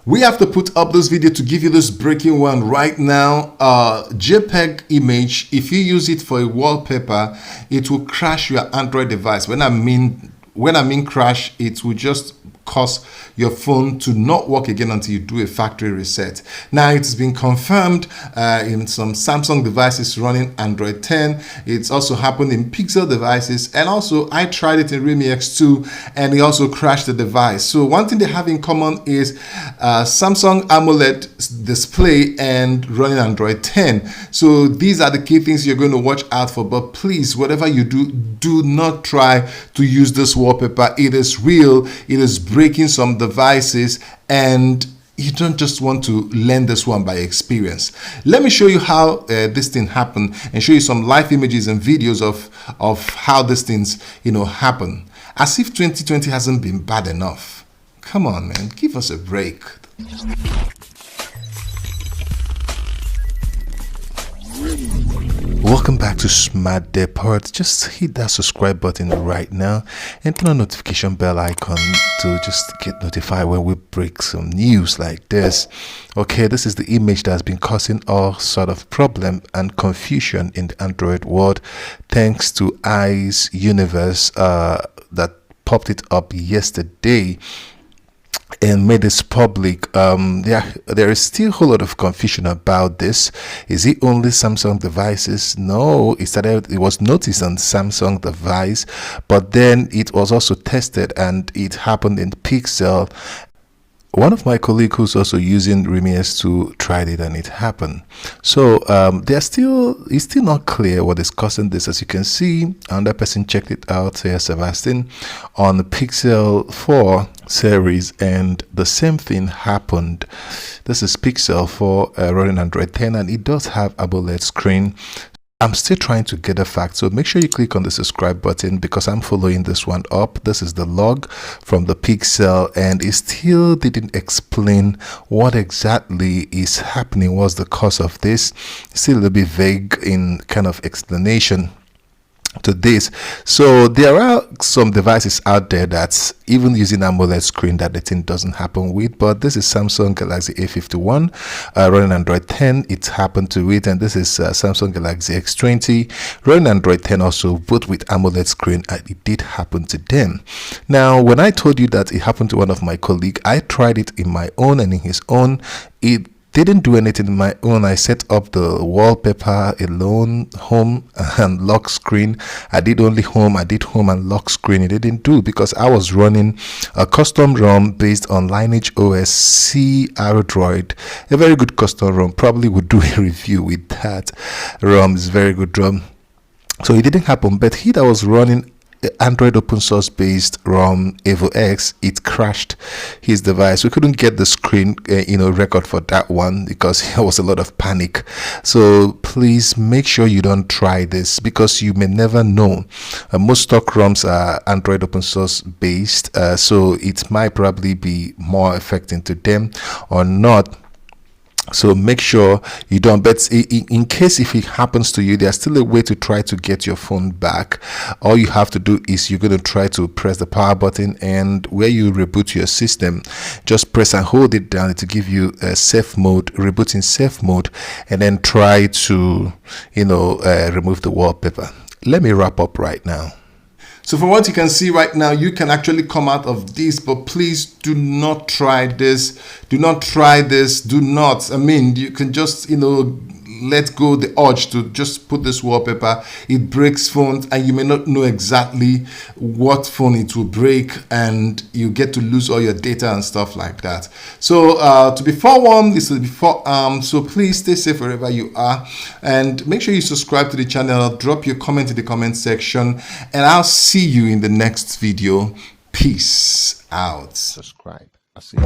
We have to put up this video to give you this breaking one right now. JPEG image, if you use it for a wallpaper, it will crash your Android device. When I mean crash, it will just cause your phone to not work again until you do a factory reset. Now it's been confirmed in some Samsung devices running Android 10. It's also happened in Pixel devices, and also I tried it in Realme X2 and it also crashed the device. So one thing they have in common is Samsung Amoled display and running Android 10. So these are the key things you're going to watch out for. But please, whatever you do, do not try to use this wallpaper. It is real. It is breaking some devices, and you don't just want to learn this one by experience. Let me show you how this thing happened and show you some live images and videos of how these things happen. As if 2020 hasn't been bad enough. Come on, man, give us a break. Welcome back to Smart Depot. Just hit that subscribe button right now and turn on notification bell icon to just get notified when we break some news like this. Okay, this is the image that has been causing all sort of problem and confusion in the Android world, thanks to Eyes Universe that popped it up yesterday and made this public. There is still a whole lot of confusion about this. Is it only Samsung devices? No, it was noticed on Samsung device, but then it was also tested and it happened in Pixel. One of my colleagues who's also using Realme X2 tried it and it happened. So it's still not clear what is causing this. As you can see, another person checked it out here, Sebastian, on the Pixel 4 series, and the same thing happened. This is Pixel 4 running Android 10, and it does have AMOLED screen. I'm still trying to get a fact, so make sure you click on the subscribe button because I'm following this one up. This is the log from the Pixel, and it still didn't explain what exactly is happening, what's the cause of this. Still a little bit vague in kind of explanation to this. So there are some devices out there that's even using AMOLED screen that the thing doesn't happen with, but this is Samsung Galaxy A51 running Android 10. It happened to it, and this is Samsung Galaxy X20 running Android 10 also, both with AMOLED screen, and it did happen to them. Now when I told you that it happened to one of my colleagues, I tried it in my own and in his own. It didn't do anything in my own. I set up the wallpaper alone, home and lock screen. I did only home. I did home and lock screen. It didn't do because I was running a custom ROM based on Lineage OS C Aerodroid, a very good custom ROM. Probably would do a review with that ROM. It's very good ROM. So it didn't happen, but he that was running Android open source based ROM Evo X, it crashed his device. We couldn't get the screen record for that one because there was a lot of panic. So please make sure you don't try this because you may never know. Most stock ROMs are Android open source based, so it might probably be more affecting to them or not. So make sure you don't. But in case if it happens to you, there's still a way to try to get your phone back. All you have to do is you're going to try to press the power button, and where you reboot your system, just press and hold it down to give you a safe mode, rebooting safe mode, and then try to remove the wallpaper. Let me wrap up right now. So from what you can see right now, you can actually come out of this, but please do not try this. Do not try this. Do not. I mean, you can just, let go the urge to just put this wallpaper. It breaks phones, and you may not know exactly what phone it will break, and you get to lose all your data and stuff like that. So to be forewarned, this will be forearmed. So please stay safe wherever you are, and make sure you subscribe to the channel. Drop your comment in the comment section, and I'll see you in the next video. Peace out. Subscribe. I'll see you.